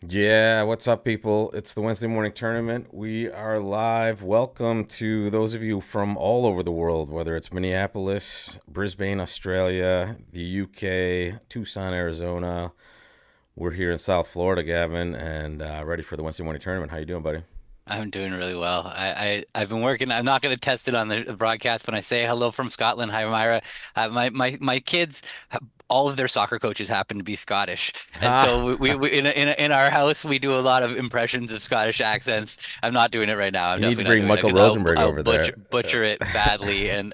Yeah, what's up, people? It's the Wednesday morning tournament. We are live. Welcome to those of you from all over the world, whether it's Minneapolis, Brisbane, Australia, the UK, Tucson, Arizona. We're here in South Florida, Gavin, and ready for the Wednesday morning tournament. How you doing, buddy? I'm doing really well. I've been working. I'm not going to test it on the broadcast when I say hello from Scotland. Hi, Myra. My kids, all of their soccer coaches happen to be Scottish, and Ha! so we in our house we do a lot of impressions of Scottish accents. I'm not doing it right now. I'm You need to definitely not bring doing it Michael because Rosenberg I'll over butcher there. butcher it badly. And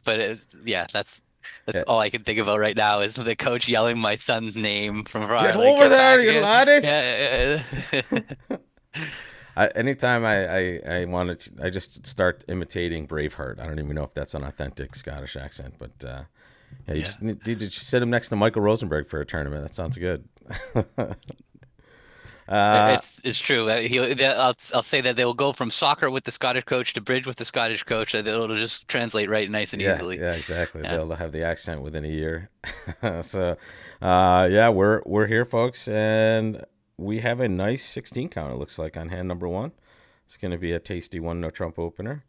but yeah, that's Yeah. all I can think about right now is the coach yelling my son's name from Get far, like over get there, back you here. laddies! Yeah. Anytime I wanted to, I just start imitating Braveheart. I don't even know if that's an authentic Scottish accent, but yeah, you Yeah. just need to just sit him next to Michael Rosenberg for a tournament. That sounds good. uh, It's true. I'll say that they will go from soccer with the Scottish coach to bridge with the Scottish coach. It'll just translate right nice and yeah, easily. yeah, exactly. Yeah. They'll have the accent within a year. So, yeah, we're here, folks, and we have a nice 16 count. It looks like on hand number one. It's going to be a tasty one no Trump opener.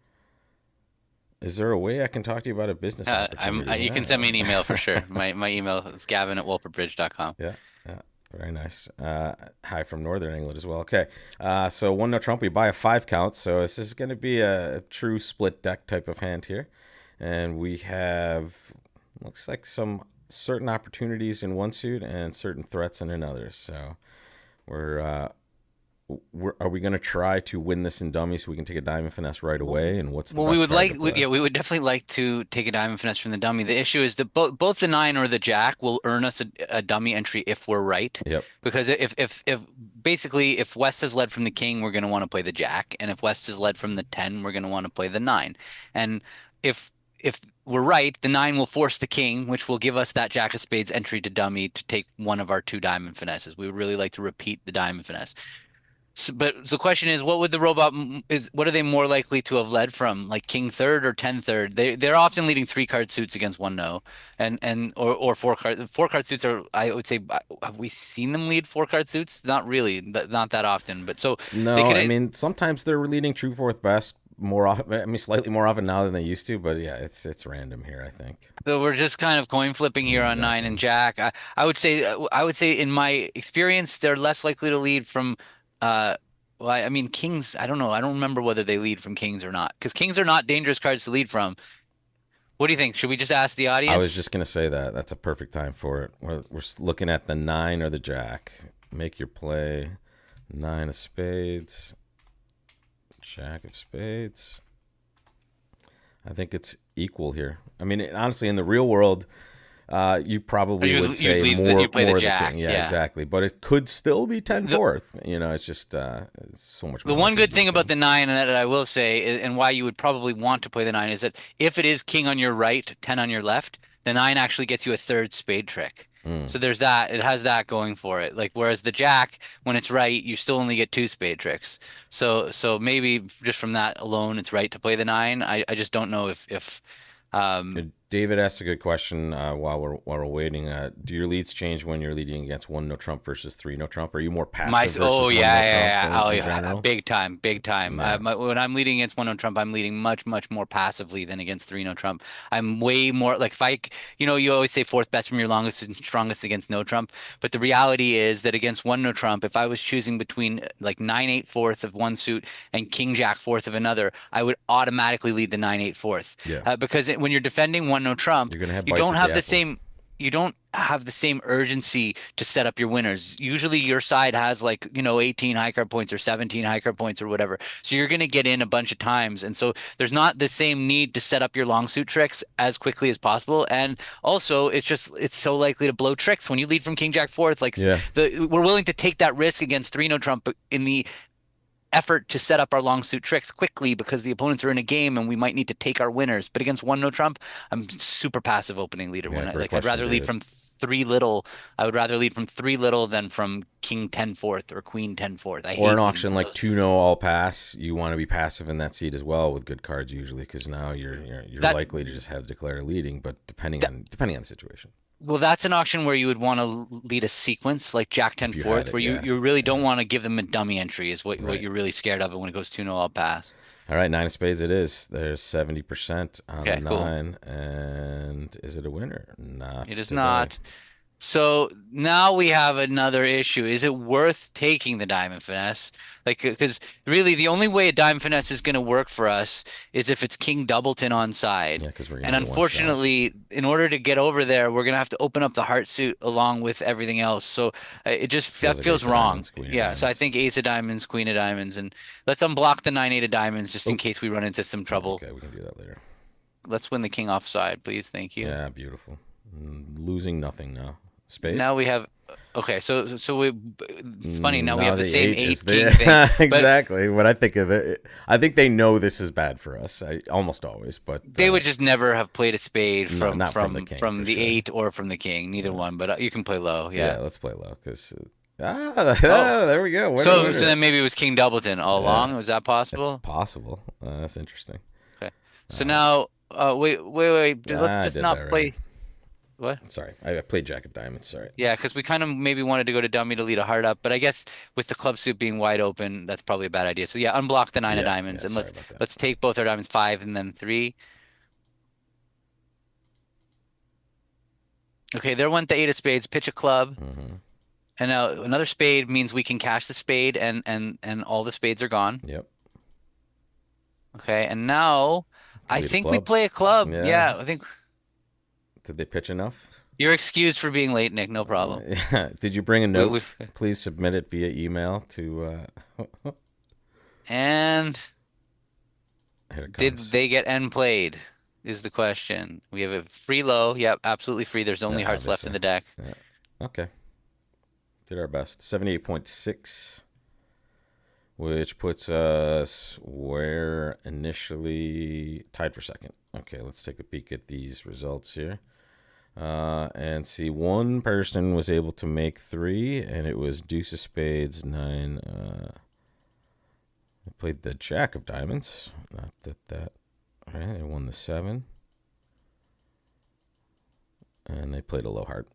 Is there a way I can talk to you about a business opportunity? You can send me an email for sure. My email is gavin@wolperbridge.com. Yeah, yeah, very nice. Hi from Northern England as well. Okay, so one no Trump, we buy a five count. So this is going to be a true split deck type of hand here, and we have looks like some certain opportunities in one suit and certain threats in another. So we're are we going to try to win this in dummy so we can take a diamond finesse right away? And what's the Well, we best would card to yeah, play? we would definitely like to take a diamond finesse from the dummy. The issue is that both the nine or the jack will earn us a dummy entry if we're right. Yep. Because if basically if West has led from the king, we're going to want to play the jack, and if West has led from the 10, we're going to want to play the nine. And if if we're right, the nine will force the king, which will give us that jack of spades entry to dummy to take one of our two diamond finesses. We would really like to repeat the diamond finesse. But the question is, what would the robot is? What are they more likely to have led from, like king third or ten third? They're often leading three card suits against one no, and or four card suits are. I would say, have we seen them lead four card suits? Not really, not that often. But so they No, could. I mean sometimes they're leading true fourth best more often. I mean slightly more often now than they used to, but yeah, it's random here. I think So we're just kind of coin flipping here on nine exactly. and jack. I would say in my experience, they're less likely to lead from. Uh, well, I mean, kings. I don't know. I don't remember whether they lead from kings or not, because kings are not dangerous cards to lead from. What do you think? Should we just ask the I was audience? just gonna say that that's a perfect time for it. We're looking at the nine or the jack. Make your play. Nine of spades, jack of spades. I think it's equal here. I mean, honestly, in the real world, you Or probably would you say lead you play the more the king. jack. Yeah, Yeah. exactly. But it could still be ten The fourth. You know, it's just it's so much the more one likely to good be the thing about king. the nine, and that I will say, and why you would probably want to play the nine, is that if it is king on your right, 10 on your left, the nine actually gets you a third spade trick. Mm. So there's that. It has that going for it. Like whereas the jack, when it's right, you still only get two spade tricks. So maybe just from that alone, it's right to play the nine. I just don't know if um David asked a good question while we're waiting. Do your leads change when you're leading against one no Trump versus three no Trump? Are you more passive Oh versus one yeah, no Trump yeah, yeah. Oh in yeah, general? big time, big time. Yeah. When I'm leading against one no Trump, I'm leading much more passively than against three no Trump. I'm way more like if you always say fourth best from your longest and strongest against no Trump, but the reality is that against one no Trump, if I was choosing between like nine eight fourth of one suit and king jack fourth of another, I would automatically lead the nine eight fourth, Yeah. because when you're defending one no Trump, You're gonna have you bites don't at the have the apple. same. You don't have the same urgency to set up your winners. Usually your side has like, 18 high card points or 17 high card points or whatever. So you're going to get in a bunch of times. And so there's not the same need to set up your long suit tricks as quickly as possible. And also it's so likely to blow tricks when you lead from King Jack fourth. Like Yeah. we're willing to take that risk against three no Trump in the effort to set up our long suit tricks quickly because the opponents are in a game and we might need to take our winners. But against one no Trump, I'm super passive opening leader. Yeah. Great I'd question, rather lead David. from three little. I would rather lead from three little than from king 10 fourth or queen 10 fourth. I Or an hate leading auction from like those. two no all pass, you want to be passive in that seat as well with good cards usually, because now you're That likely to just have declare leading, but that depending on the situation. Well, that's an auction where you would want to lead a sequence like Jack 10 If you had fourth, it, where you yeah. you really Yeah. don't want to give them a dummy entry is what Right. you're really scared of it when it goes 2-0 I'll pass. All right, nine of spades it is. There's 70% on the Okay, cool. nine. And is it a winner? Not It is today. not. So now we have another issue. Is it worth taking the diamond finesse? Like, because really the only way a diamond finesse is going to work for us is if it's king doubleton on side. Yeah, because we're going And to get one shot. unfortunately, in order to get over there, we're going to have to open up the heart suit along with everything else. So it just Feels that like feels ace of wrong. diamonds, queen of Yeah. So I diamonds. think ace of diamonds, queen of diamonds, and let's unblock the 9-8 of diamonds just in Oh, case we run into some trouble. okay, we can do that later. Let's win the king offside, please. Thank you. Yeah, beautiful. Losing nothing now. Spade? Now we have okay, so we it's funny now we Now have the the same eight is eight king thing, the but exactly what I think of it. I think they know this is bad for us. Almost always, but they would just never have played a spade no, from not from the from king for from the sure. eight or from the king, neither Yeah, one. But you can play low, yeah. yeah. Let's play low because Oh, there we go. Winner, so winner. then maybe it was King Doubleton all Yeah, along. Was that it's possible? possible. That's interesting. Okay. So Uh, now, wait. Let's I just did that not already. play. What? Sorry, I played Jack of Diamonds. Sorry. Yeah, because we kind of maybe wanted to go to dummy to lead a heart up, but I guess with the club suit being wide open, that's probably a bad idea. So yeah, unblock the 9 of Yeah, diamonds yeah. and Sorry let's about that. let's take both our diamonds five and then three. Okay, there went the 8 of spades. Pitch a club. Hmm. And now another spade means we can cash the spade and all the spades are gone. Yep. Okay. And now I Lead a think we club. play a club. Yeah. Yeah, I think Did they pitch enough? you're excused for being late, Nick. No problem. Yeah. Did you bring a We, note? we Please submit it via email to. and Here it did comes. they get end played? Is the question. We have a free low. Yep, absolutely free. There's Yeah, only hearts left in obviously. the deck. Yeah. Okay. Did our best. 78.6, which puts us where initially tied for second. Okay, let's take a peek at these results here. And see, one person was able to make three, and it was Deuce of Spades, nine. I played the Jack of Diamonds. Not that. All right, they won the seven, and they played a low heart,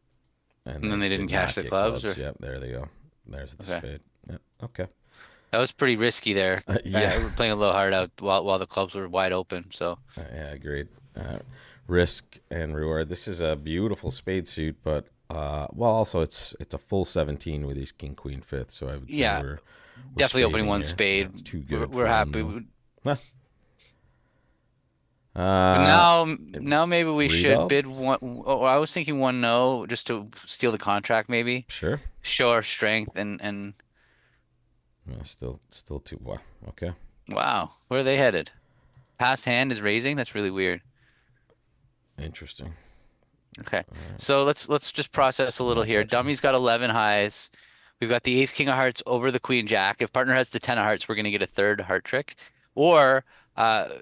and And then they they didn't did cash not the get clubs clubs. or Yep, there they go. There's the okay. spade. Yep. Okay. That was pretty risky there. Yeah. We're playing a low hard out while the clubs were wide open. So Yeah, agreed. Risk and reward. This is a beautiful spade suit, but well, also it's a full 17 with these king queen fifth. So I would say yeah, we're definitely opening spading one here. spade. It's too We're, good we're for one happy. though. But Uh, now maybe we read should up. bid one. Oh, I was thinking one no, just to steal the contract, maybe Sure. show our strength and Yeah, still too. Wow. Okay. wow, where are they headed? Past hand is raising. That's really weird. Interesting. Okay, so let's just process a I'm little not here. touching. Dummy's got 11 highs. We've got the ace king of hearts over the queen jack. If partner has the 10 of hearts, we're going to get a third heart trick. Or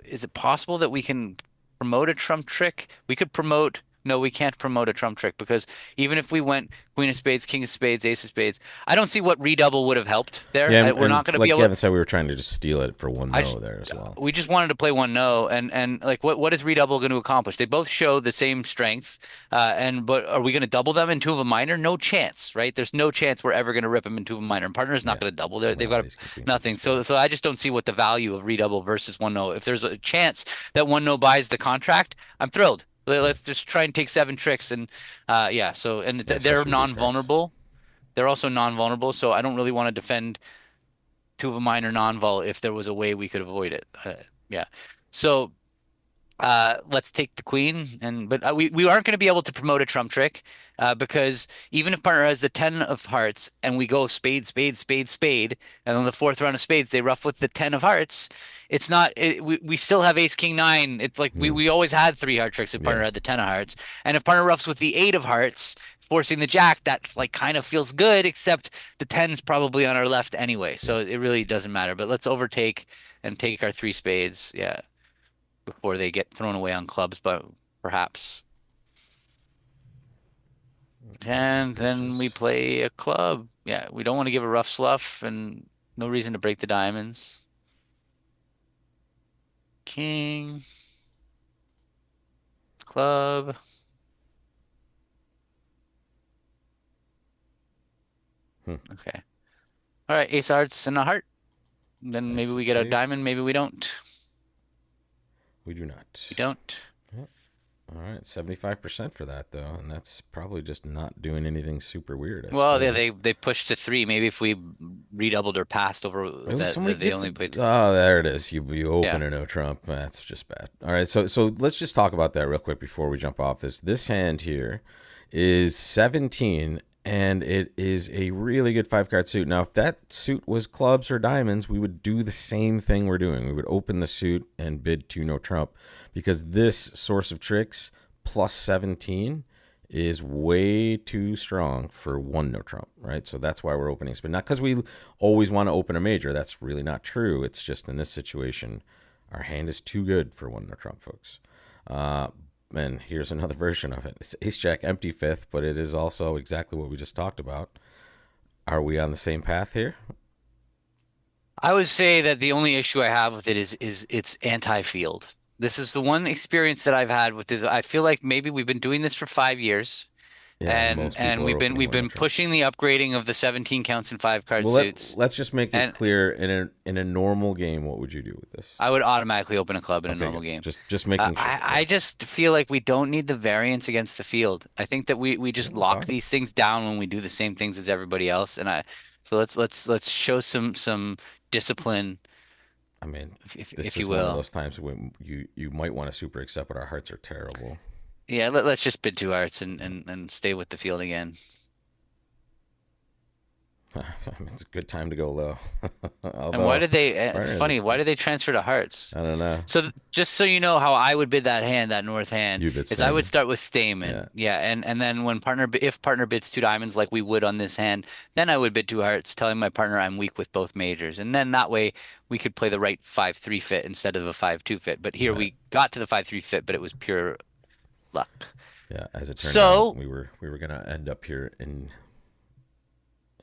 is it possible that we can promote a trump trick? We could promote. No, we can't promote a trump trick because even if we went queen of spades, king of spades, ace of spades, I don't see what redouble would have helped there. Yeah, We're not and going to be like able. Gavin said, we were trying to just steal it for one I no just, there as well. we just wanted to play one no, and like what is redouble going to accomplish? They both show the same strength, and but are we going to double them into a minor? No chance, right? There's no chance we're ever going to rip them into a minor. And partner's not Yeah. going to double. They've No, got these king queen nothing. fifths So I just don't see what the value of redouble versus one no. If there's a chance that one no buys the contract, I'm thrilled. Yeah. Let's just try and take seven tricks, and yeah. So and Yeah, they're especially with these cards. non-vulnerable. They're also non-vulnerable, so I don't really want to defend two of a minor non-vol if there was a way we could avoid it. Yeah. So let's take the queen, and but we aren't going to be able to promote a trump trick because even if partner has the 10 of hearts and we go spade, spade, spade, spade, and on the fourth round of spades they ruff with the 10 of hearts, it's not we still have ace king nine. It's like we Hmm. we always had three heart tricks if Yeah. partner had the 10 of hearts, and if partner ruffs with the 8 of hearts. Forcing the jack, that like kind of feels good, except the 10's probably on our left anyway, Yeah. so it really doesn't matter. But let's overtake and take our three spades. Yeah, before they get thrown away on clubs, but perhaps. Nothing And then we pitches. play a club. Yeah, we don't want to give a rough slough and no reason to break the diamonds. King, club. Hmm. Okay. All right, ace hearts and a heart. Then maybe we Exit get a safe. diamond, maybe we don't. We do We not. don't. Yep. All right, 75% for that though, and that's probably just not doing anything super weird, I Well, they suppose. they they pushed to three. Maybe if we redoubled or passed over Oh, somebody that they gets. only played. Oh, there it is. You Yeah. open a no trump. That's just bad. All right, so let's just talk about that real quick before we jump off this. This hand here is 17, and it is a really good 5 card suit. Now, if that suit was clubs or diamonds, we would do the same thing we're doing. We would open the suit and bid to no trump, because this source of tricks plus 17 is way too strong for one no trump, right? So that's why we're opening spin. Not because we always want to open a major. That's really not true. It's just in this situation, our hand is too good for one no trump, folks. Uh, and here's another version of it. It's ace jack empty fifth, but it is also exactly what we just talked about. Are we on the same path here? I would say that the only issue I have with it is it's anti-field. This is the one experience that I've had with this. I feel like maybe we've been doing this for 5 years, Yeah, and and most people and are we've been opening we've one no been trump. pushing the upgrading of the 17 counts and 5 card Well, suits. let's just make it And clear in a normal game, what would you do with this? I would automatically open a club in a Okay, normal good. game. Just making sure. I Yes. just feel like we don't need the variance against the field. I think that we just Yeah, lock fine. these things down when we do the same things as everybody else. So let's show some discipline, I mean, this if you is one of will. those times when you might want to super accept, but our hearts are terrible. Yeah, let's just bid 2 hearts and, Yeah. and stay with the field again. I mean, it's a good time to go low. And why Although did they? It's partners, funny. Why did they transfer to hearts? I don't know. So just so you know how I would bid that hand, that north hand, You bit is I would Stamen. start with Yeah, Stayman. Yeah, and then when if partner bids 2 diamonds like we would on this hand, then I would bid 2 hearts, telling my partner I'm weak with both majors. And then that way we could play the right 5-3 fit instead of a 5-2 fit. But here right. we got to the 5-3 fit, but it was pure luck. Yeah. As it turned out, So we were gonna end up here in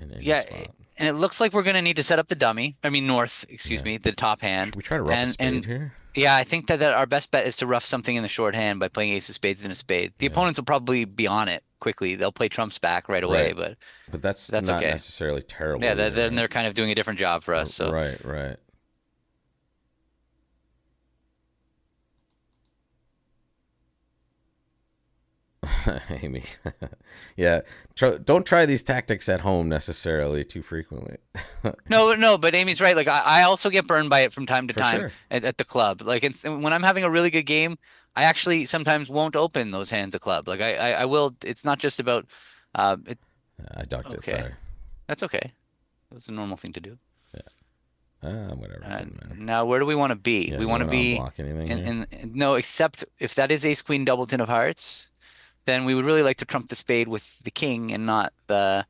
any yeah, spot. and it looks like we're gonna need to set up the dummy. I mean north, excuse Yeah. me, the top Should hand. we try to rough a And spade here? yeah, I think that our best bet is to rough something in the short hand by playing ace of spades and a spade. The Yeah. opponents will probably be on it quickly. They'll play trumps back right away, Right. but But that's that's not okay. necessarily Yeah, terrible either, then right? they're kind of doing a different job for us. So Right. Right. Amy. Yeah. Don't try these tactics at home necessarily too frequently. no, but Amy's right. Like I also get burned by it from time to For time sure. at the club. Like when I'm having a really good game, I actually sometimes won't open those hands of club. Like I will. It's not just about. It I ducked it. okay. Sorry. That's okay. That's a normal thing to do. Yeah. Whatever. Didn't matter. Now, where do we want to be? Yeah. We You want to want to be unblock anything here? no, except if that is ace queen doubleton of hearts, then we would really like to trump the spade with the king and not the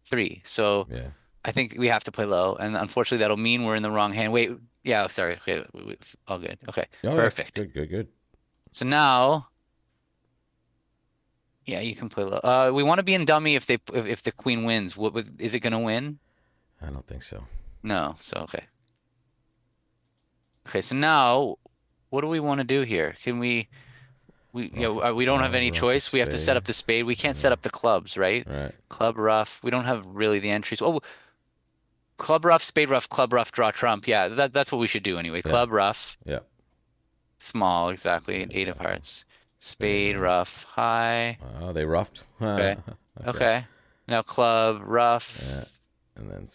three. So Yeah. I think we have to play low, and unfortunately, that'll mean we're in the wrong hand. Wait, yeah, sorry. Okay, all good. Okay, Oh yeah. perfect. Good. Good. Good. So now, yeah, you can play low. We want to be in dummy if the queen wins. Is it gonna win? I don't think so. No. So okay. Okay, so now, what do we want to do here? Can Rough a we don't have club. any Rough a choice. We have to set spade. up the spade. We can't set Yeah. up the clubs, right? Right. Club rough. We don't have really the entries. Oh, club rough, spade rough, club rough, draw trump. Yeah, that's what we should do anyway. Yeah. Club rough, Yeah. small, exactly. There An you eight of go. hearts. Spade Spade rough. rough, high. Oh, they roughed. Okay. Okay. Okay. Now club Yeah. rough. And then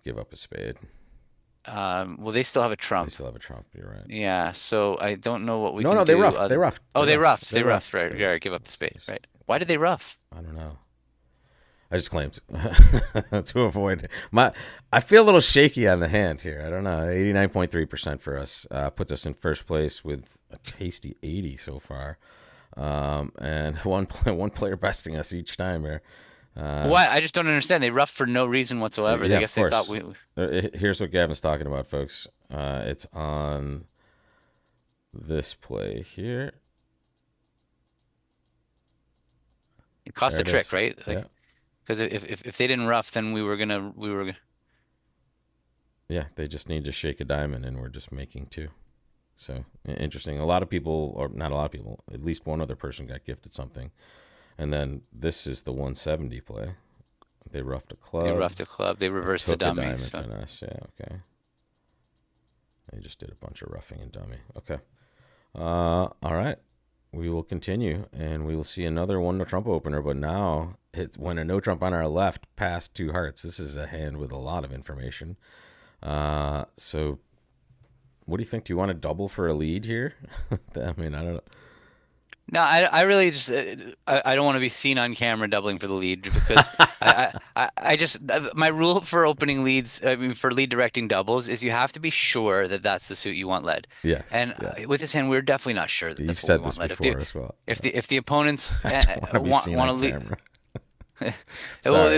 give up a spade. Well, they still have a They trump. still have a trump. You're right. Yeah, so I don't know what we No, can no, they do. roughed. They roughed. Oh, They they roughed. roughed. They They roughed. roughed. Right. They Yeah, roughed. give up the spade. Just, Right. Why did they rough? I don't know. I just claimed to avoid my. I feel a little shaky on the hand here. I don't know. 89.3% for us puts us in first place with a tasty 80 so far, and one player besting us each time here. Why? I just don't understand. They roughed for no reason whatsoever. Yeah, I of guess they thought course. we Here's what Gavin's talking about, folks. It's on this play here. it cost There a it trick, is. right? Yeah, Like, because if they didn't rough, then we were gonna. yeah. They just need to shake a diamond, and we're just making two. So interesting. A lot of people, or not a lot of people, at least one other person got gifted something. And then this is the 170 play. They ruffed a They club. roughed a club. They They reversed the took a dummy. diamond So finesse. Yeah, okay. They just did a bunch of roughing and dummy. Okay. All right. We will continue, and we will see another one no trump opener. But now it's when a no trump on our left past 2 hearts. This is a hand with a lot of information. So what do you think? Do you want to double for a lead here? I mean, I don't know. no, I really just I don't want to be seen on camera doubling for the lead because I just my rule for opening leads, I mean for lead directing doubles is you have to be sure that that's the suit you want led. Yes. And Yeah. with this hand, we're definitely not sure that You've that's what we said this want led. If the before as well. if the if the opponents I don't want to be seen want on to lead. camera. Well, Sorry.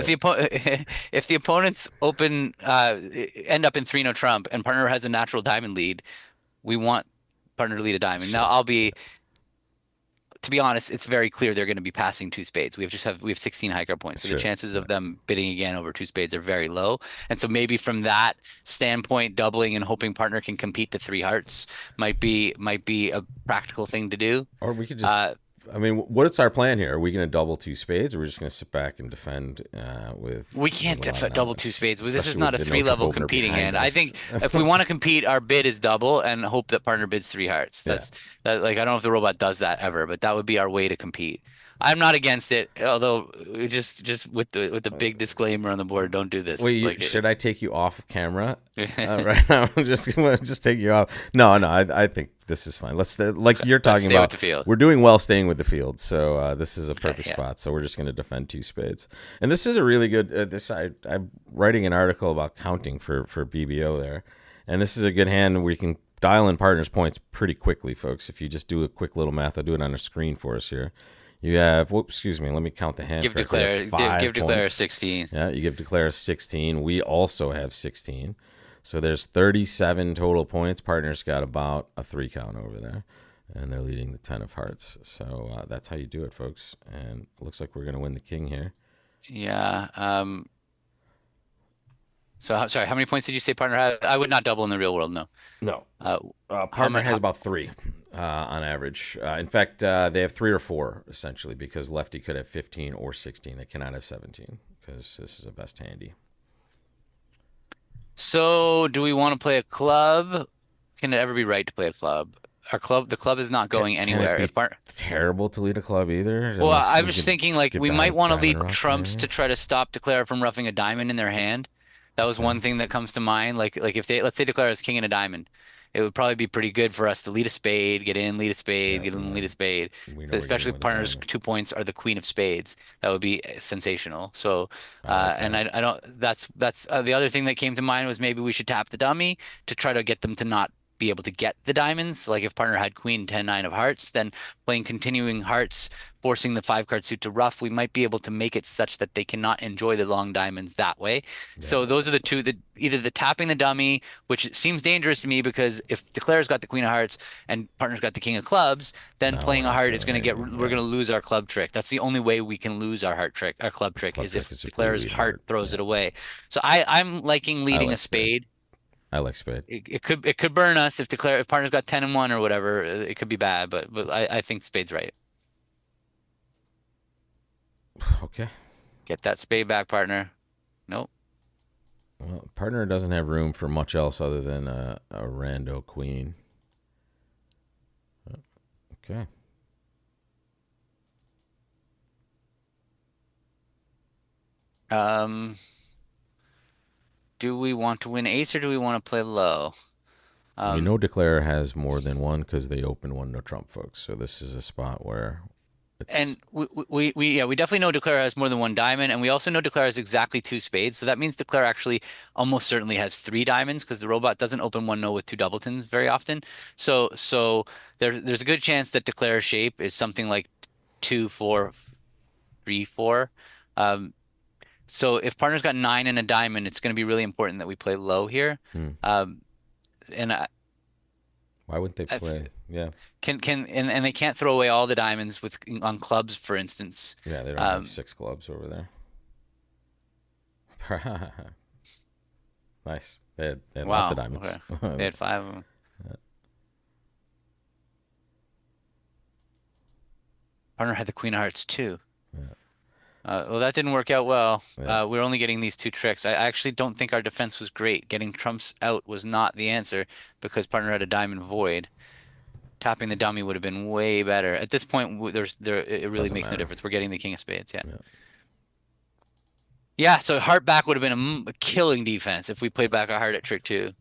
if the opponents open end up in three no trump and partner has a natural diamond lead, we want partner to lead a diamond. Now Sure. I'll be to be honest, it's very clear they're going to be passing two spades. We have 16 high card points, so the Sure. chances Yeah. of them bidding again over two spades are very low. And so maybe from that standpoint, doubling and hoping partner can compete to three hearts might be a practical thing to do. Or we could just. Uh, I mean, what's our plan here? Are we going to double 2 spades, or are we just going to sit back and defend we with can't a lot of double two knowledge, spades. This is especially not with a the no trump three-level opener competing behind hand. I us? think if we want to compete, our bid is double and hope that partner bids three hearts. Yeah. That's that. Like I don't know if the robot does that ever, but that would be our way to compete. I'm not against it, although just with the big disclaimer on the board, don't do this. Wait, Like should I take you off of camera it, right now? Just take you off. No, no, I think this is fine. Let's like you're let's talking stay with about. the field. We're doing well staying with the field, so this is a Okay, perfect yeah. spot. So we're just going to defend 2 spades, and this is a really good. I'm writing an article about counting for BBO there, and this is a good hand where you can dial in partners points pretty quickly, folks. If you just do a quick little math, I'll do it on a screen for us here. You have, whoops, excuse me, let me count the hand Give correctly. You have declare give declare points. 16. Yeah, you give declare 16. We also have 16. So there's 37 total points. Partner's got about a 3 count over there, and they're leading the 10 of hearts. So that's how you do it, folks. And it looks like we're going to win the king here. Yeah. So sorry, how many points did you say partner had? I would not double in the real world, no. No. Uh, how Partner many? has about 3 on average. In fact, they have 3 or 4, essentially, because lefty could have 15 or 16. They cannot have 17 because this is a best handy. So, do we want to play a club? Can it ever be right to play a club? The club is not going Can it anywhere. be If part, terrible to lead a club either? well, Unless I we was could thinking like give we might want to diamond lead rough, trumps maybe. to try to stop Declare from roughing a diamond in their hand. That was Okay. one thing that comes to mind. Like if they let's say Declare is king and a diamond, it would probably be pretty good for us to lead a spade, get in, lead a spade, Yeah, get in, and lead a then spade. we know we're getting Especially if with a partner's diamond. 2 points are the queen of spades. That would be sensational. So, I like and that. I don't. That's the other thing that came to mind was maybe we should tap the dummy to try to get them to not be able to get the diamonds. Like if partner had queen 10 9 of hearts, then playing continuing hearts, forcing the 5 card suit to rough, we might be able to make it such that they cannot enjoy the long diamonds that way. Yeah, So those are the two that either the tapping the dummy, which seems dangerous to me because if Declare's got the queen of hearts and partner's got the king of clubs, then now we're playing a not heart is doing going to get anything. we're Yeah, going to lose our club trick. That's the only way we can lose our club trick club is trick if is if we Declare's lead heart hard. throws Yeah, it away. So I'm liking I leading a like spade. spade. I like spade. It could burn us if partner's got 10 and 1 or whatever. It could be bad, but I think spade's right. Okay. Get that spade back, partner. Nope. Well, partner doesn't have room for much else other than a rando queen. Okay. Um, do we want to win ace or do we want to play low? We Um, know Declare has more than one because they open one no trump, folks. So this is a spot where it's and we definitely know Declare has more than one diamond, and we also know Declare has exactly two spades. So that means Declare actually almost certainly has three diamonds because the robot doesn't open one no with two doubletons very often. So there's a good chance that Declare's shape is something like 2 4 3 4. Um, so if partner's got nine and a diamond, it's going to be really important that we play low here. hmm. Um, and Why wouldn't they I play? Yeah, and they can't throw away all the diamonds with on clubs, for instance. yeah. They don't have Um, 6 clubs over there. Nice. They had lots of wow. Okay. diamonds. They had five of them. Partner had the queen of hearts too. Well, that didn't work out well. Yeah, We're only getting these two tricks. I actually don't think our defense was great. Getting trumps out was not the answer because partner had a diamond void. Tapping the dummy would have been way better. At this point, it really doesn't makes no matter. difference. We're getting the king of spades. Yeah. Yeah. Yeah, so heart back would have been a killing defense if we played back our heart at trick two.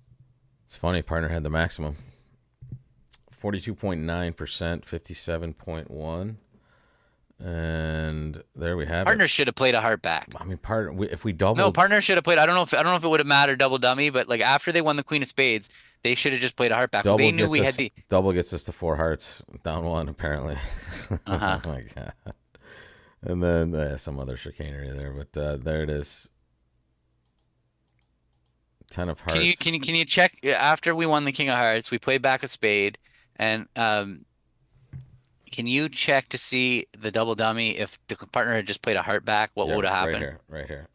It's funny. Partner had the maximum. 42.9%, 57.1. And there we have it. Partner should have played a heart back. I mean, if we No, doubled, partner should have played. I don't know if it would have mattered double dummy, but like after they won the queen of spades, they should have just played a heart back. They knew we had the double gets us to four hearts, down one apparently. Oh uh-huh. my god! And then some other chicanery there, but there it is. 10 of hearts. Can you check after we won the king of hearts, we played back a spade, and can you check to see the double dummy if the partner had just played a heart back, what Yeah, would have right happened? here, right here.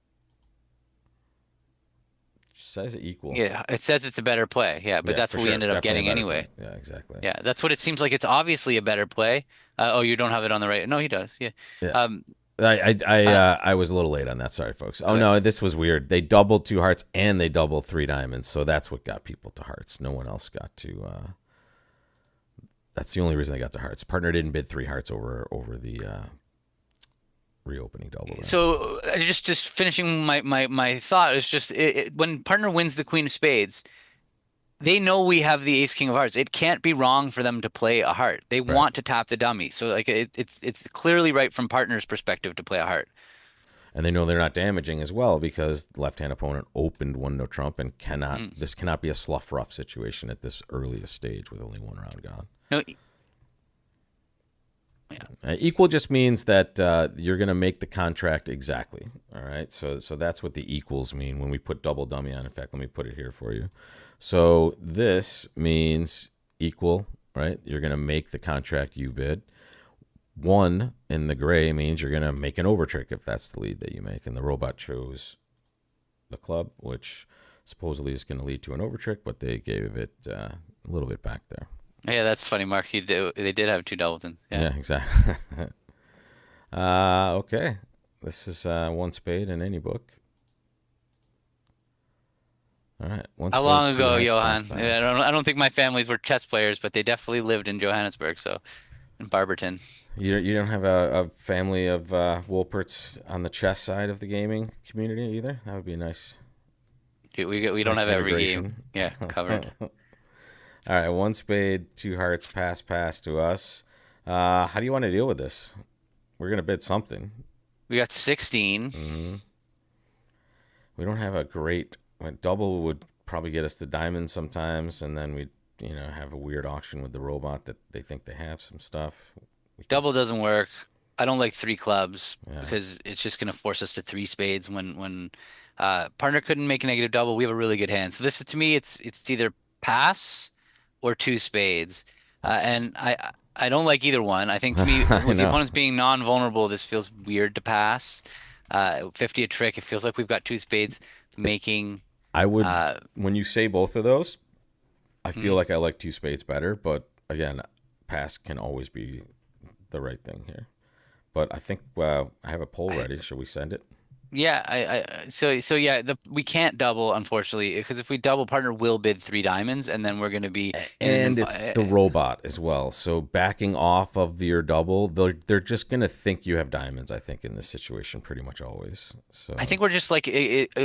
Says equal. Yeah, it says it's a better play. Yeah, but Yeah, that's for what we sure. ended up Definitely a getting better play. anyway. Yeah, exactly. Yeah, that's what it seems like. It's obviously a better play. Oh, you don't have it on the right. No, he does. Yeah. Yeah. Um. I was a little late on that. Sorry, folks. Oh Okay. no, this was weird. They doubled two hearts and they doubled three diamonds, so that's what got people to hearts. No one else got to. That's the only reason they got to hearts. Partner didn't bid three hearts over the reopening double. There. So just finishing my thought is just when partner wins the queen of spades, they know we have the ace king of hearts. It can't be wrong for them to play a heart. They Right. want to tap the dummy. So like it's clearly right from partner's perspective to play a heart. And they know they're not damaging as well because the left-hand opponent opened one no trump and this cannot be a slough rough situation at this earliest stage with only one round gone. No. Equal just means that you're going to make the contract exactly. All right. So that's what the equals mean when we put double dummy on. In fact, let me put it here for you. So this means equal, right? You're going to make the contract you bid. One in the gray means you're going to make an overtrick if that's the lead that you make. And the robot chose the club, which supposedly is going to lead to an overtrick, but they gave it a little bit back there. Yeah, that's funny, Mark. They did have two doubletons. Yeah. Yeah, exactly. Okay. This is one spade in any book. All right. One How spade, long two ago, hearts, Johan? pass, pass. Yeah, I don't think my families were chess players, but they definitely lived in Johannesburg, so in Barberton. You don't have a family of Wolperts on the chess side of the gaming community either? That would be nice. We don't Nice have every game. integration. Yeah, covered. All right, one spade, two hearts, pass, pass to us. How do you want to deal with this? We're gonna bid something. We got 16. We don't have a great double would probably get us to diamonds sometimes, and then we have a weird auction with the robot that they think they have some stuff. Double doesn't work. I don't like three clubs Yeah. because it's just going to force us to three spades when partner couldn't make a negative double. We have a really good hand. So this to me, it's either pass or two spades, and I don't like either one. I think to me, I with the know. opponents being non-vulnerable, this feels weird to pass. 50 a trick. It feels like we've got two spades making. I would when you say both of those, I feel Mm. like I like two spades better, but again, pass can always be the right thing here. But I think I have a poll ready. Should we send it? Yeah, so yeah, we can't double unfortunately because if we double, partner will bid three diamonds, and then we're going to be in an And it's the robot as well. So backing off of your double, they're just gonna think you have diamonds. I think in this situation, pretty much always. So I think we're just like,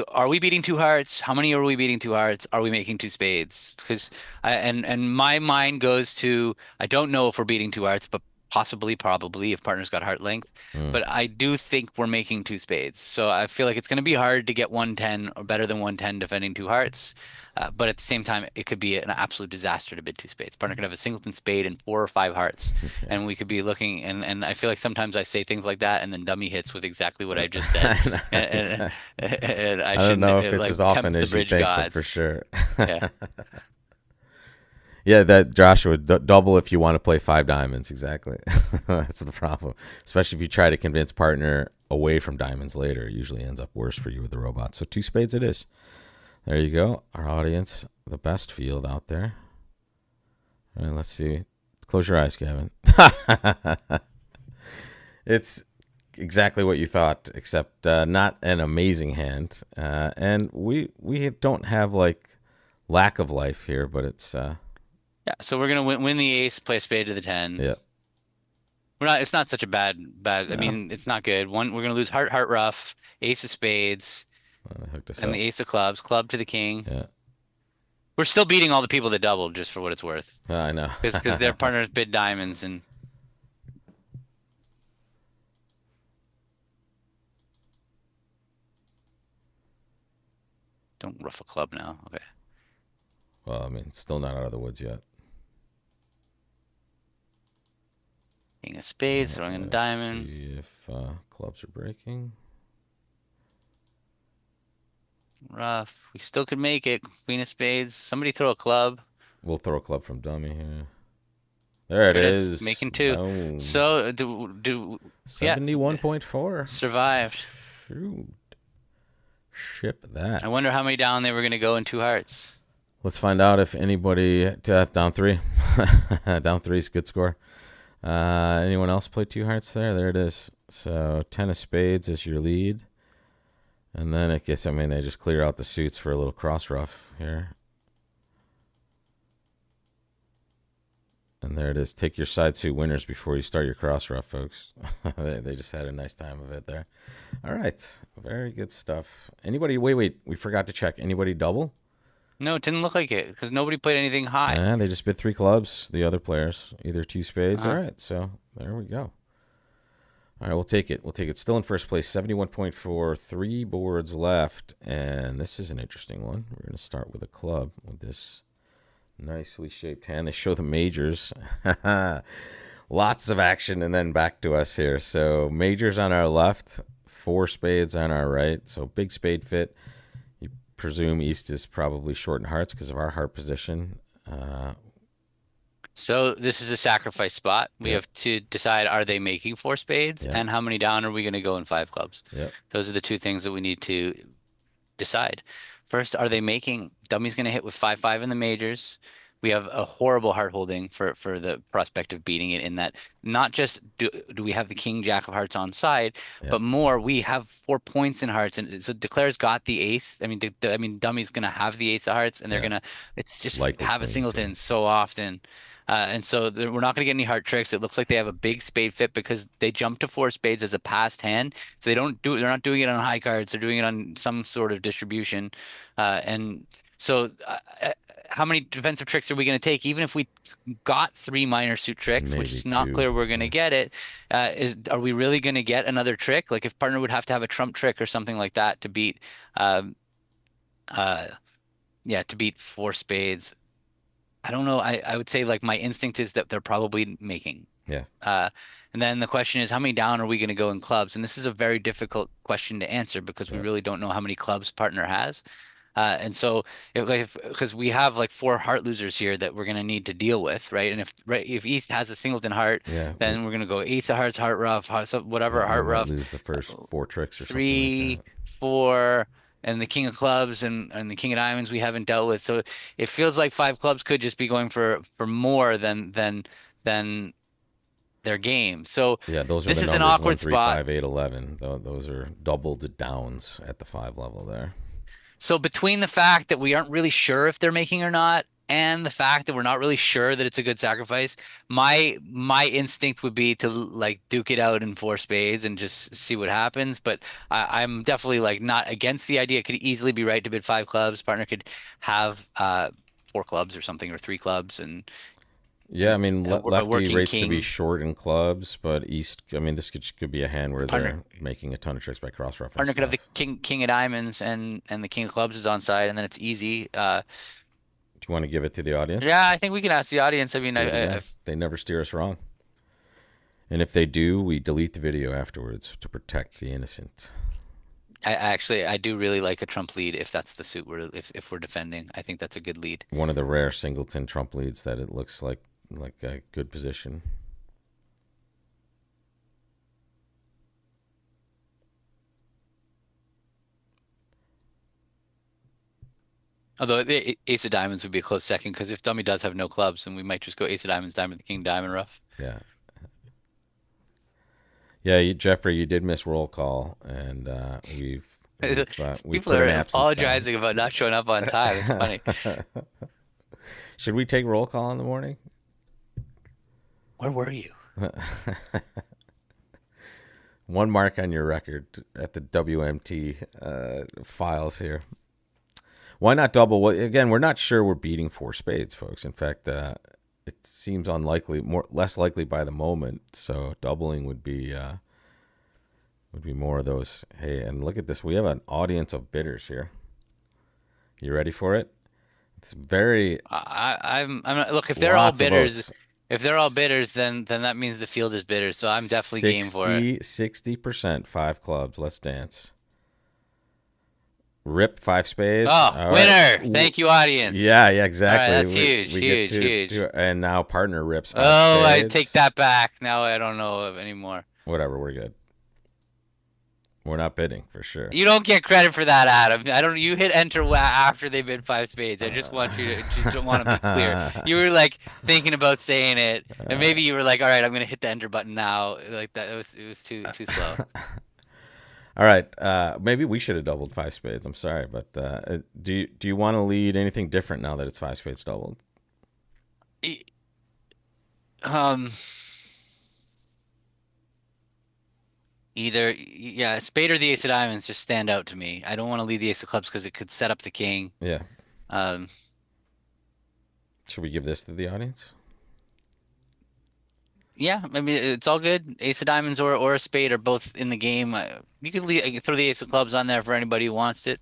are we beating two hearts? How many are we beating two hearts? Are we making two spades? Because and my mind goes to I don't know if we're beating two hearts, but possibly, probably if partner's got heart length. But I do think we're making two spades. So I feel like it's going to be hard to get 110 or better than 110 defending two hearts. But at the same time, it could be an absolute disaster to bid two spades. Partner could have a singleton spade and four or five hearts, and we could be looking. And I feel like sometimes I say things like that, and then dummy hits with exactly what I just said. And I I don't shouldn't know if it's like as tempt often the as you bridge think, but gods. for sure. Yeah. Yeah, that Joshua double if you want to play five diamonds. Exactly. That's the problem. Especially if you try to convince partner away from diamonds later, it usually ends up worse for you with the robot. So two spades it is. There you go. Our audience, the best field out there. All right, let's see. Close your eyes, Gavin. It's exactly what you thought, except not an amazing hand. And we don't have like lack of life here, but it's Yeah, so we're gonna win the ace, play a spade to the 10. yeah. We're not. It's not such a bad. I No, mean, it's not good. We're gonna lose heart rough, ace of spades, I hooked us and up. the ace of clubs, club to the king. Yeah, We're still beating all the people that doubled, just for what it's worth, I know. because their partners bid diamonds and don't ruff a club now. Okay, Well, I mean, still not out of the woods yet. king of spades, throwing in a Let's diamond, see if clubs are breaking. rough. We still could make it. Queen of spades. Somebody throw a club. We'll throw a club from dummy here. There it There it is, is. making two. Boom. So do yeah, 71.4. survived. Shoot. Ship I that. wonder how many down they were gonna go in two hearts. Let's find out if anybody down three. Down three is a good score. Anyone else play two hearts there? There it is. So 10 of spades is your lead. And then I guess, I mean, they just clear out the suits for a little cross rough here. And there it is. Take your side suit winners before you start your cross rough, folks. They just had a nice time of it there. All right. Very good stuff. Anybody, wait. We forgot to check. Anybody double? No, it didn't look like it because nobody played anything high. They just bid three clubs, the other players. Either two spades. All Uh, right. So there we go. All right, we'll take it. We'll take it. Still in first place, 71.4, three boards left. And this is an interesting one. We're going to start with a club with this nicely shaped hand. They show the majors. Lots of action and then back to us here. So majors on our left, four spades on our right. So big spade fit. You presume East is probably short in hearts because of our heart position. so this is a sacrifice spot. We Yep, have to decide, are they making four spades yep, and how many down are we going to go in five clubs? yep, Those are the two things that we need to decide. First, are they making Dummy's going to hit with 5-5 in the majors? We have a horrible heart holding for the prospect of beating it in that not just do we have the king jack of hearts on side, yep, but more we have 4 points in hearts, and so Declare's got the ace. I mean Dummy's going to have the ace of hearts, and they're yeah. going to it's just Likely have a queen too. singleton so often. And so we're not going to get any heart tricks. It looks like they have a big spade fit because they jump to four spades as a passed hand. So they're not doing it on high cards. They're doing it on some sort of distribution. And so how many defensive tricks are we going to take? Even if we got three minor suit tricks, which Maybe is not two. clear we're going to Yeah. get it, are we really going to get another trick? Like if partner would have to have a trump trick or something like that to beat, um, uh, yeah, to beat four spades. I don't know. I would say like my instinct is that they're probably making. Yeah. Uh, and then the question is, how many down are we going to go in clubs? And this is a very difficult question to answer because we Yeah. really don't know how many clubs partner has. And so if because we have like four heart losers here that we're going to need to deal with, right? And if East has a singleton heart, Yeah. then we're going to go ace of hearts, heart rough, heart, so Yeah. whatever, We heart might rough, lose the first four tricks or something like three, that. 4, and the king of clubs and the king of diamonds we haven't dealt with. So it feels like five clubs could just be going for more than their game. So Yeah, those are this the is an numbers one, awkward three, spot. five, eight, 11. Those are doubled downs at the five level there. So between the fact that we aren't really sure if they're making or not, and the fact that we're not really sure that it's a good sacrifice, my instinct would be to like duke it out in four spades and just see what happens. But I'm definitely like not against the idea. It could easily be right to bid five clubs. Partner could have four clubs or something or three clubs Yeah, I and mean, a lefty working rates to be king. short in clubs, but East, I mean, this could be a hand where Partner they're making a ton of tricks by cross roughing partner could have the stuff. king of diamonds and the king of clubs is on side, and then it's easy. Do you want to give it to the audience? Yeah, I think we can ask the audience. I Let's mean, do it again. They never steer us wrong. And if they do, we delete the video afterwards to protect the innocent. I do really like a trump lead if that's the suit if we're defending. I think that's a good lead. One of the rare singleton trump leads that it looks like a good position. Although the ace of diamonds would be a close second because if dummy does have no clubs, then we might just go ace of diamonds, diamond, king, diamond rough. Yeah. Yeah, Jeffrey, you did miss roll call, and we People put an are absence down. apologizing about not showing up on time. It's funny. Should we take roll call in the morning? Where were you? One mark on your record at the WMT files here. Why not double? Well, again, we're not sure we're beating four spades, folks. In fact, it seems unlikely, less likely by the moment. So doubling would be more of those. Hey, and look at this. We have an audience of bidders here. You ready for it? It's very I'm not, look, lots of votes. if they're all bidders, then that means the field is bidders. So I'm definitely game for it. 60% five clubs. Let's dance. Rip five spades. Oh, All right. winner! Thank you, audience. Yeah, All right, exactly. that's huge, We get huge, huge. and now partner rips five Oh, I take spades. that back. Now I don't know of anymore. Whatever, we're good. We're not bidding for sure. You don't get credit for that, Adam. I don't. You hit enter after they bid five spades. I just want you to just want to be clear. You were like thinking about saying it, and maybe you were like, "All right, I'm gonna hit the enter button now." Like that. It was too slow. All right. Maybe we should have doubled five spades. I'm sorry, but do you want to lead anything different now that it's five spades doubled? E- Um, either yeah, spade or the ace of diamonds just stand out to me. I don't want to lead the ace of clubs because it could set up the king. Yeah. Um, Should we give this to the audience? yeah, I mean it's all good. Ace of diamonds or a spade are both in the game. You can throw the ace of clubs on there for anybody who wants it.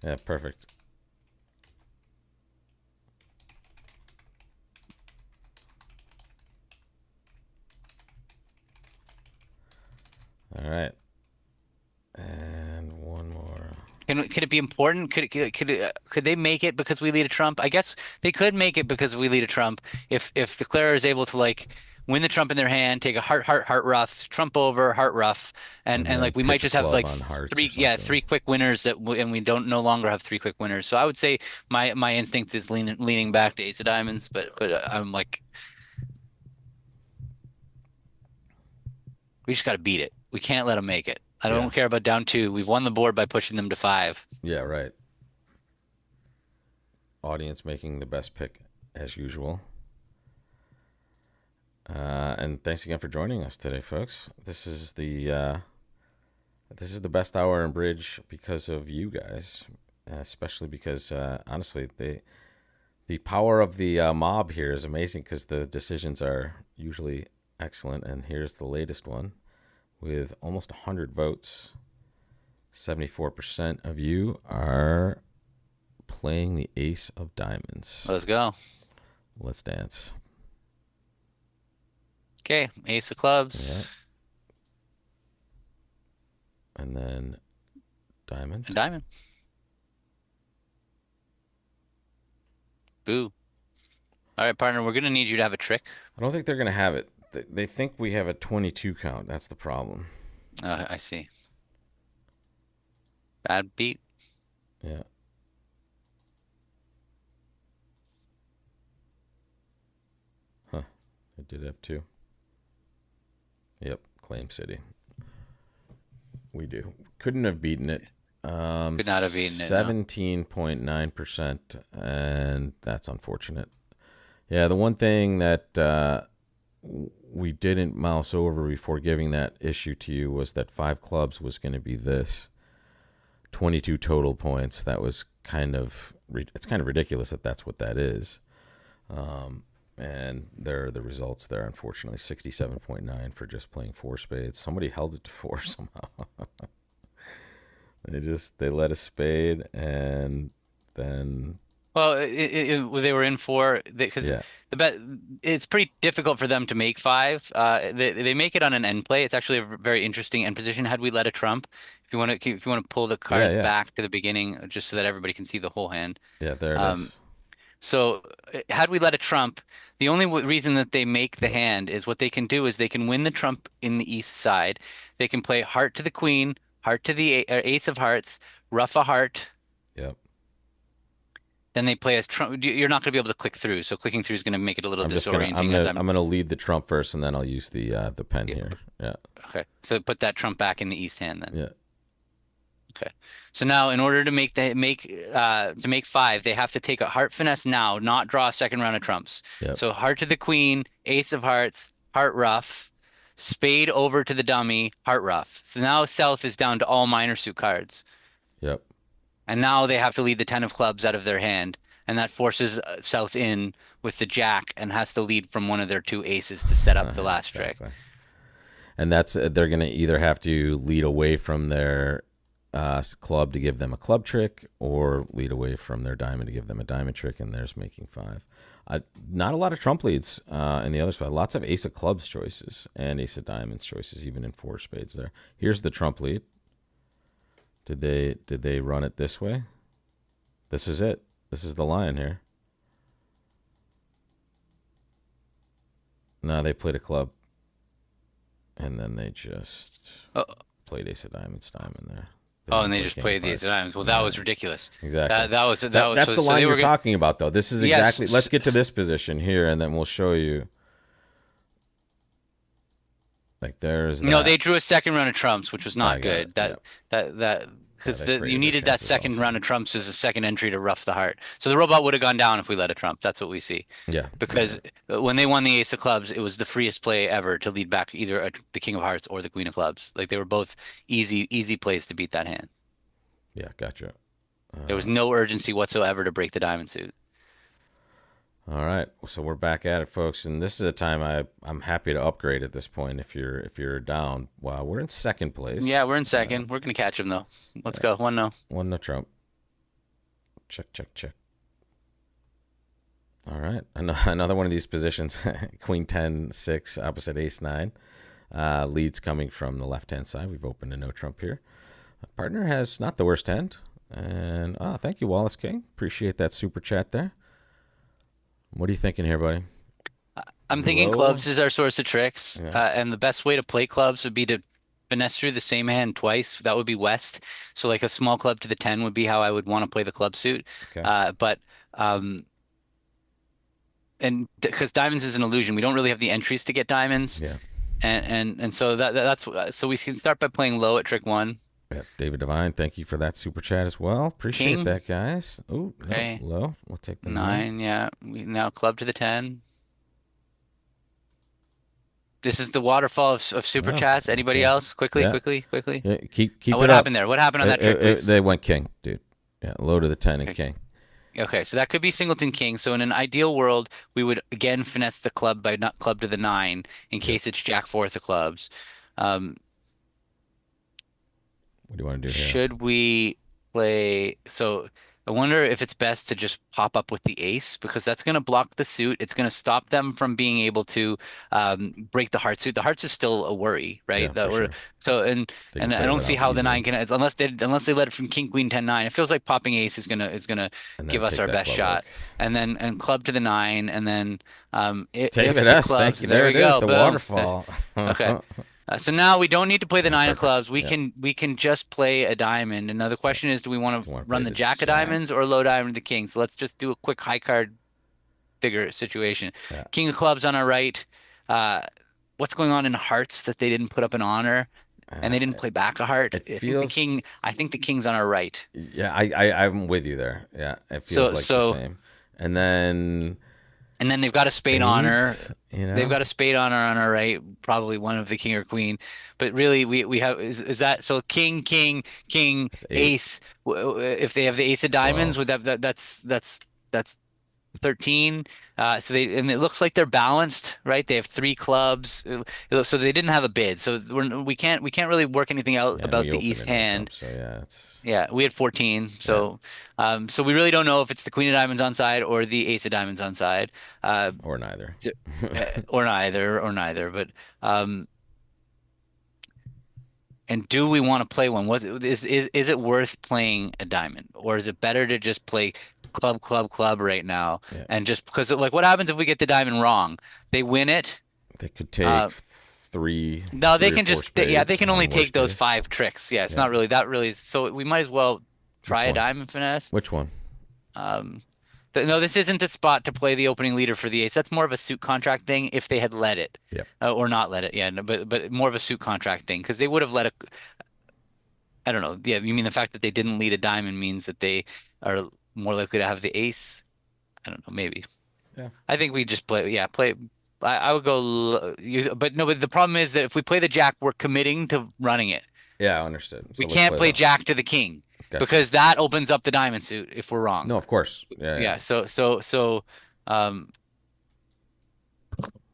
Yeah, perfect. All right. And one more. Could it be important? Could they make it because we lead a trump? I guess they could make it because we lead a trump if the declarer is able to like win the trump in their hand, take a heart rough, trump over, heart rough, And and then like we might pitch a just have club like on hearts or three yeah something. three quick winners and we don't no longer have three quick winners. So I would say my instinct is leaning back to ace of diamonds, but I'm like we just got to beat it. We can't let them make it. I Yeah. don't care about down two. We've won the board by pushing them to five. Yeah, right. Audience making the best pick as usual. And thanks again for joining us today, folks. This is the best hour in bridge because of you guys, especially because honestly, the power of the mob here is amazing because the decisions are usually excellent. And here's the latest one with almost 100 votes. 74% of you are playing the ace of diamonds. Let's go. Let's dance. Okay, ace of Yeah. clubs And then diamond. and diamond. Boo. All right, partner, we're gonna need you to have a trick. I don't think they're going to have it. They think we have a 22 count. That's the problem. I see. Bad beat. Yeah. Huh. I did have two. Yep. Claim City. We do. Couldn't have beaten it. Could not have eaten it, no. 17.9%. And that's unfortunate. Yeah. The one thing that we didn't mouse over before giving that issue to you was that five clubs was going to be this 22 total points. That was it's kind of ridiculous that that's what that is. And there are the results there, unfortunately. 67.9 for just playing four spades. Somebody held it to four somehow. They let a spade and then Well, they were in four because yeah. the bet it's pretty difficult for them to make five. They make it on an end play. It's actually a very interesting end position. Had we let a trump, if you want to pull the Yeah, cards yeah. back to the beginning, just so that everybody can see the whole hand. Yeah, there it Um, is. So, had we let a trump, the only reason that they make the Yep. hand is what they can do is they can win the trump in the east side. They can play heart to the queen, heart to the ace of hearts, ruff a heart. Yep. then they play as trump. You're not going to be able to click through. So clicking through is going to make it a little I'm just gonna disorienting as I'm gonna lead the trump first, and then I'll use the pen Yeah, here. Yeah, okay. So put that trump back in the east hand then. yeah, Okay. So now in order to make five, they have to take a heart finesse now, not draw a second round of trumps. yep, So heart to the queen, ace of hearts, heart ruff, spade over to the dummy, heart ruff. So now South is down to all minor suit cards. yep. And now they have to lead the 10 of clubs out of their hand. And that forces South in with the jack and has to lead from one of their two aces to set up the last trick. Exactly. And that's they're gonna either have to lead away from their club to give them a club trick, or lead away from their diamond to give them a diamond trick, and there's making five. Not a lot of trump leads in the other spot. Lots of ace of clubs choices and ace of diamonds choices, even in four spades there. Here's the trump lead. Did they run it this way? This is it. This is the line here. No, they played a club, and then they just Oh, played ace of diamonds diamond there. oh, didn't and they play just king of played these hearts. times. Well, that was ridiculous. Exactly. That was That's so, the so line they were you're talking about, though. This is Yes. exactly. Let's get to this position here, and then we'll show you. Like there's No, that. they drew a second round of trumps, which was I not got good. it. That because they you created their needed that chances second also. round of trumps as a second entry to rough the heart. So the robot would have gone down if we let a trump. That's what we see. Yeah. Because when they won the ace of clubs, it was the freest play ever to lead back either the king of hearts or the queen of clubs. Like they were both easy plays to beat that hand. Yeah. Gotcha. There was no urgency whatsoever to break the diamond suit. All right. So we're back at it, folks, and this is a time I'm happy to upgrade at this point. If you're down, wow, we're in second place. Yeah, we're in second. We're gonna catch him though. Let's go. 1-0. One no trump. Check, check, check. All right. Another one of these positions. Queen 10, 6, opposite ace 9. Leads coming from the left-hand side. We've opened a no trump here. Partner has not the worst hand. And thank you, Wallace King. Appreciate that super chat there. What are you thinking here, buddy? I'm thinking Low? clubs is our source of tricks, Yeah. and the best way to play clubs would be to finesse through the same hand twice. That would be West. So like a small club to the 10 would be how I would want to play the club suit. Okay. But and because diamonds is an illusion, we don't really have the entries to get diamonds, Yeah. and so that's so we can start by playing low at trick 1. Yeah. David Devine, thank you for that super chat as well. Appreciate King. that, guys. Oh, no, Okay. low. We'll take the 9, yeah. We now club to the 10. This is the waterfall of super Oh, chats. Anybody okay. else? Quickly. Yeah. Yeah, keep What it up. happened there? What happened on that trick, please? They went king, dude. Yeah, low to the 10 and Okay. king. Okay, so that could be singleton king. So in an ideal world, we would again finesse the club by not club to the 9 in case it's jack fourth of clubs. What do you want to do here? Should we play? So I wonder if it's best to just pop up with the ace because that's going to block the suit. It's going to stop them from being able to break the heart suit. The hearts is still a worry, right? Yeah, That for we're sure. so They and can I play don't that see out how the easily. 9 can unless they let it from king queen 10 9. It feels like popping ace is gonna And then give us take our that best club shot. hook. And then club to the 9 and then if David the S, clubs, thank you. there There we it is, go, the boom. waterfall. Okay. So now we don't need to play the 9 of Perfect. clubs. We Yeah. can just play a diamond. And now the question is, do we want Do you to wanna run play the the jack of jack? diamonds or low diamond of the king? So let's just do a quick high card figure situation. Yeah. King of clubs on our right. What's going on in hearts that they didn't put up an honor and they didn't play back a heart? It I think feels- the king. I think the king's on our right. Yeah, I'm with you there. Yeah, it feels like the same. And then They've got a spade honor. spades, you know? They've got a spade honor on our right, probably one of the king or queen. But really, we have is that so? King, king, king, That's 8. ace. If they have the ace of diamonds, 12. would that's 13. So and it looks like they're balanced, right? They have 3 clubs. So they didn't have a bid. So we can't really work anything out Yeah, about we the opened east it no hand. trump, so yeah, it's Yeah, we had 14. So so we really don't know if it's the queen of diamonds on side or the ace of diamonds on side. or neither. Or neither. But and do we want to play one? Is it worth playing a diamond, or is it better to just play club right now? Yeah. And just because like what happens if we get the diamond wrong? They win it. They could take 3. No, they 3 or can 4 just they spades can only on take worst those case. 5 tricks. Yeah, it's Yeah. not really that really. So we might as well try a one? diamond finesse. Which one? No, this isn't the spot to play the opening leader for the ace. That's more of a suit contract thing if they had let it, Yep. or not let it. Yeah, no, but more of a suit contract thing because they would have let a. I don't know. Yeah, you mean the fact that they didn't lead a diamond means that they are more likely to have the ace? I don't know. Maybe. Yeah. I think we just play. Yeah, play. I would go. But no. But the problem is that if we play the jack, we're committing to running it. Yeah, understood. We So let's can't play play low. jack to the king Gotcha. because that opens up the diamond suit if we're wrong. No, of course. Yeah, yeah. Yeah. So. Um,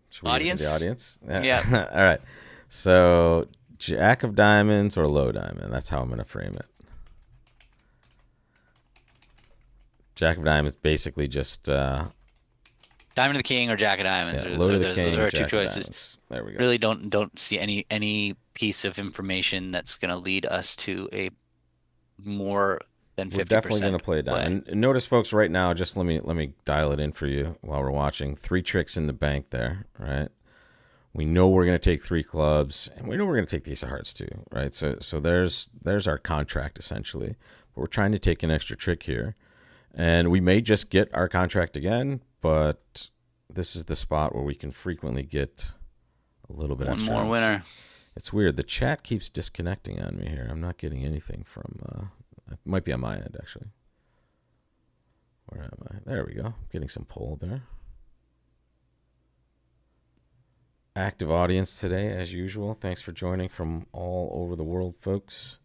Should we give it to the Audience? audience? Yeah. Yeah. All right. So Jack of Diamonds or low diamond. That's how I'm going to frame it. Jack of Diamonds basically just Diamond of the king or jack of diamonds. yeah, low to the Those are king, our two Jack of choices. Diamonds. There we go. Really don't see any piece of information that's going to lead us to a more than We're definitely going to 50% play a play. diamond. And notice, folks, right now, just let me dial it in for you while we're watching. 3 tricks in the bank there, right? We know we're going to take 3 clubs, and we know we're going to take the ace of hearts too, right? So there's our contract essentially. But we're trying to take an extra trick here, and we may just get our contract again, but this is the spot where we can frequently get a little bit One extra. more winner. It's weird. The chat keeps disconnecting on me here. I'm not getting anything from. It might be on my end actually. Where am I? There we go. Getting some pull there. Active audience today, as usual. Thanks for joining from all over the world, folks.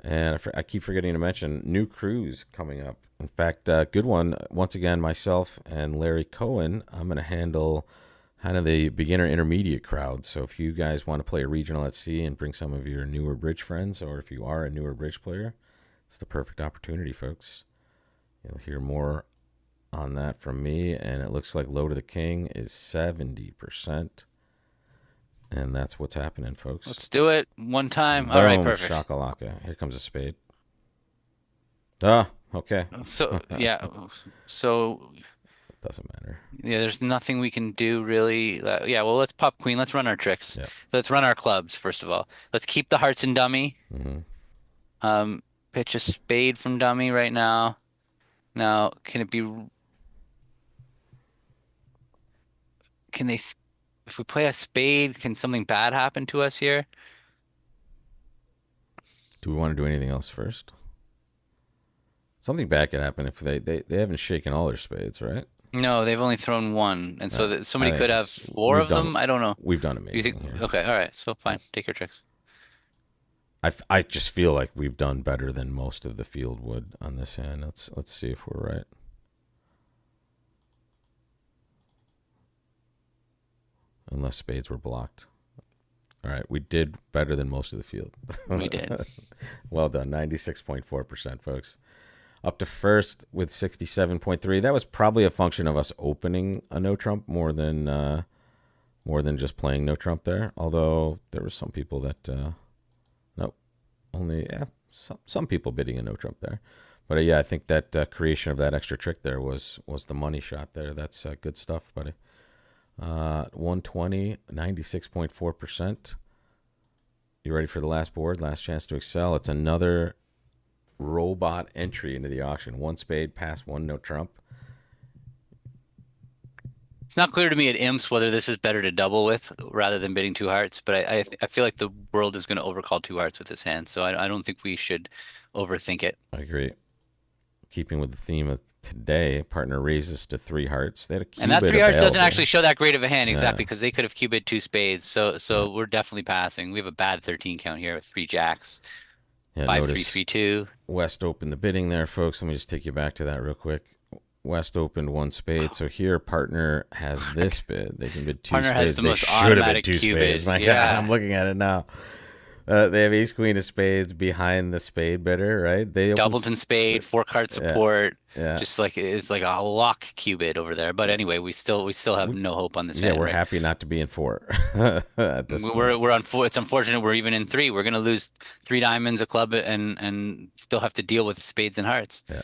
And I keep forgetting to mention new crews coming up. In fact, good one. Once again, myself and Larry Cohen. I'm going to handle kind of the beginner intermediate crowd. So if you guys want to play a regional at sea and bring some of your newer bridge friends, or if you are a newer bridge player, it's the perfect opportunity, folks. You'll hear more on that from me. And it looks like low to the king is 70%. And that's what's happening, folks. Let's do it one time. All right, Boom, perfect. shakalaka. Here comes a spade. Ah, okay. So yeah, so Doesn't matter. yeah, there's nothing we can do really. Yeah, well, let's pop queen. Let's run our tricks. Yeah. Let's run our clubs first of all. Let's keep the hearts in dummy. Mm-hmm. Pitch a spade from dummy right now. Now, can it be? Can they? If we play a spade, can something bad happen to us here? Do we want to do anything else first? Something bad could happen if they haven't shaken all their spades, right? No, they've only thrown one, and so that somebody could have four we've of them. I don't know. We've done You amazing think? here. Okay, all right. So fine, take your tricks. I just feel like we've done better than most of the field would on this hand. Let's see if we're right. Unless spades were blocked. All right, we did better than most of the field. We did. Well done, 96.4%, folks. Up to first with 67.3. That was probably a function of us opening a no trump more than just playing no trump there. Although there were some people that nope, only some people bidding a no trump there. But yeah, I think that creation of that extra trick there was the money shot there. That's good stuff, buddy. 120, 96.4%. You ready for the last board? Last chance to excel. It's another robot entry into the auction. 1 spade, pass, 1 no trump. It's not clear to me at imps whether this is better to double with rather than bidding 2 hearts, but I feel like the world is going to overcall 2 hearts with this hand, so I don't think we should overthink it. I agree. Keeping with the theme of today, partner raises to 3 hearts. They had a cubit And that 3 hearts doesn't available. actually show that great of a hand, exactly, Yeah. because they could have cubed 2 spades. So we're definitely passing. We have a bad 13 count here with 3 jacks. Yeah, 5 3 notice 3 2. West opened the bidding there, folks. Let me just take you back to that real quick. West opened 1 spade, so here partner has this bid. They can bid 2 Partner spades. has the They most should have bid automatic 2 cubid. spades. My Yeah. God, I'm looking at it now. They have ace queen of spades behind the spade bidder, right? They opened Doubleton spade, 4 card Yeah. support. Yeah. Just like it's like a lock cubid over there. But anyway, we still have no hope on this Yeah, hand, we're right? happy not to be in 4 at this point. It's unfortunate we're even in 3. We're gonna lose 3 diamonds, a club, and still have to deal with spades and hearts. Yeah.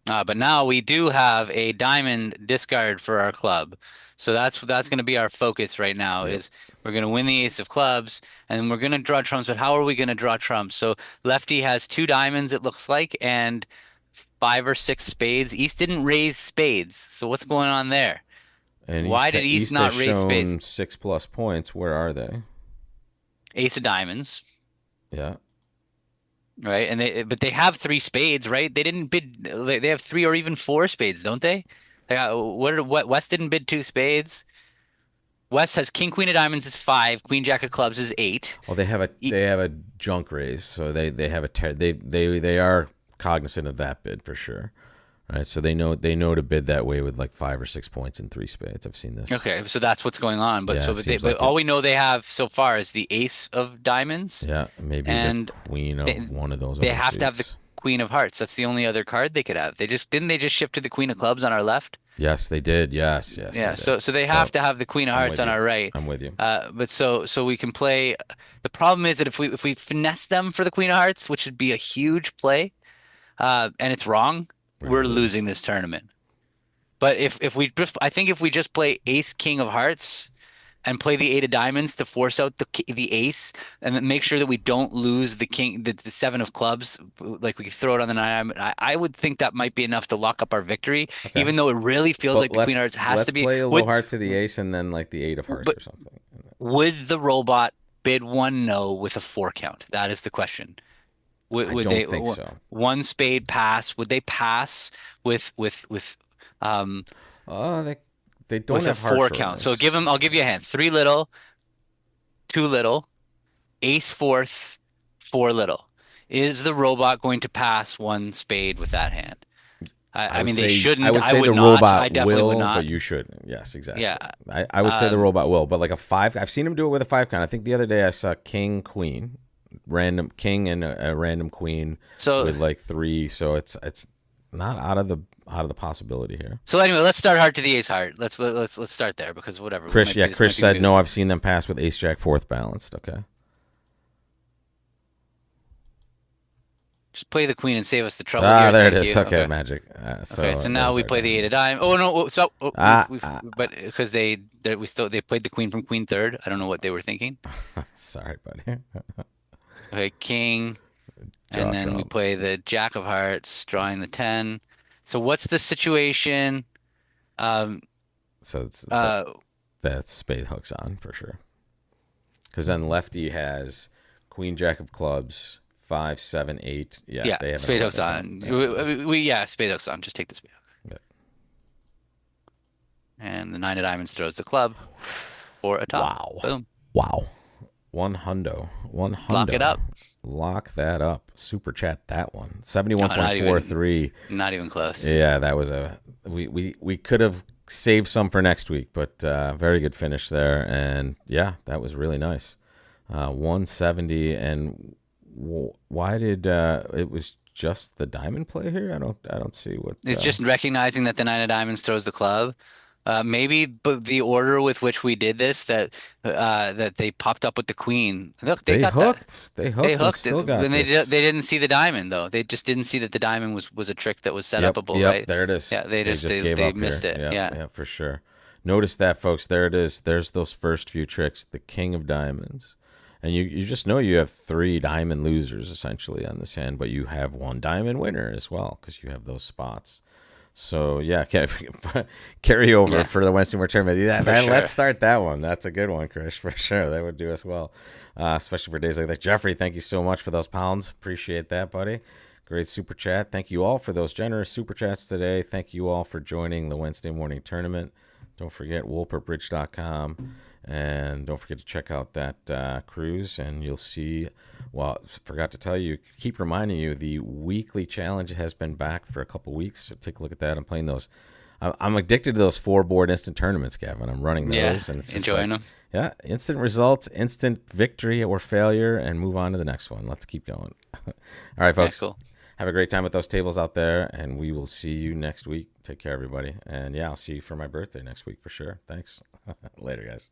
But now we do have a diamond discard for our club. So that's going to be our focus right now Yep. is We're going to win the ace of clubs, and we're going to draw trumps. But how are we going to draw trumps? So lefty has two diamonds, it looks like, and five or six spades. East didn't raise spades. So what's going on there? And Why did East East has not raise spades? shown 6+ points. Where are they? Ace of diamonds, Yeah. right? But they have three spades, right? They didn't bid. They have three or even four spades, don't they? What West didn't bid two spades. West has king queen of diamonds is five, queen jack of clubs is eight. Well, they have a E- they have a junk raise, so they have they are cognizant of that bid for sure. Right, so they know to bid that way with like 5 or 6 points and three spades. I've seen this. Okay, so that's what's going on. But Yeah, so it but they, seems but like it. all we know they have so far is the ace of diamonds, Yeah, maybe the and queen they of one of those they other have to have the suits. queen of hearts. That's the only other card they could have. They just didn't they just shift to the queen of clubs on our left? Yes, they did. Yes, they Yeah, did. so they have So to have the queen of I'm hearts with on you. our right. I'm with you. But so we can play. The problem is that if we finesse them for the queen of hearts, which would be a huge play, and it's wrong, We're gonna we're lose. losing this tournament. But if we just, I think if we just play ace king of hearts and play the eight of diamonds to force out the ace, and then make sure that we don't lose the king, the seven of clubs, like we throw it on the nine. I would think that might be enough to lock up our victory, Okay. even though it really feels But like the queen of hearts has let's to be. play a low Would heart to the ace and then like the 8 of hearts but or something. would the robot bid one no with a four count? That is the question. Would, I would don't they think so. one spade pass? Would they pass with um They don't with a have hearts four count? So reversed. I'll give you a hand. Three little, two little, ace fourth, four little. Is the robot going to pass one spade with that hand? I mean, they I shouldn't. would I say would the not. I robot definitely would will, but not. you shouldn't. Yes, Yeah. exactly. I would say the Um, robot will, but like a five, I've seen him do it with a five count. I think the other day I saw king queen, random king and a random queen so with like three. So it's not out of the possibility here. so anyway, let's start hard to the ace heart. Let's start there because whatever. This Chris might be said maybe no. the I've seen them pass with ace jack fourth balanced. Okay. Just play the queen and save us the trouble Ah, here. there it Thank is. you. Okay, Okay. magic. Okay. So So now there's we our play the eight diamond. of diamonds. Oh no. So Ah, but because they played the queen from queen third. I don't know what they were thinking. sorry, buddy. Okay, king, and Draw then we trump. play the jack of hearts, drawing the 10. So what's the situation? Um, So it's uh, that spade hooks on for sure. Because then lefty has queen jack of clubs, 5, 7, 8. Yeah, yeah, they have an spade hooks 11 on. count. Yeah, Yeah, spade hooks on. Just take the spade hook. yeah. And the nine of diamonds throws the club for a top. Wow. Boom. Wow. One hundo. One Lock it hundo. up. Lock that up. Super chat that one. No, not even 71.43. not even close. Yeah, that was we could have saved some for next week, but very good finish there. And yeah, that was really nice. 170. And why did it was just the diamond play here? I don't see what It's just recognizing that the nine of diamonds throws the club. Maybe, but the order with which we did this, that they popped up with the queen. Look, they they got that. hooked. They They hooked and hooked it, still got and this. they didn't see the diamond though. They just didn't see that the diamond was a trick that was set Yep, upable, yep, right? there it is. Yeah, they They just just gave they up missed here. it. Yeah, Yeah. yeah, for sure. Notice that, folks. There it is. There's those first few tricks. The king of diamonds. And you just know you have three diamond losers essentially on this hand, but you have one diamond winner as well because you have those spots. So yeah, carry over Yeah, for the Wednesday Morning Tournament. Yeah, for sure. let's start that one. That's a good one, Chris, for sure. That would do us well, especially for days like that. Jeffrey, thank you so much for those pounds. Appreciate that, buddy. Great super chat. Thank you all for those generous super chats today. Thank you all for joining the Wednesday morning tournament. Don't forget wolpertbridge.com. And don't forget to check out that cruise, and you'll see. Well, forgot to tell you, keep reminding you, the weekly challenge has been back for a couple weeks. So take a look at that. I'm playing those. I'm addicted to those 4-board instant tournaments, Gavin. I'm running Yeah, those, and it's just enjoying like, them. yeah, instant results, instant victory or failure, and move on to the next one. Let's keep going. All right, Yeah, folks. cool. Have a great time with those tables out there, and we will see you next week. Take care, everybody. And yeah, I'll see you for my birthday next week for sure. Thanks. Later, guys.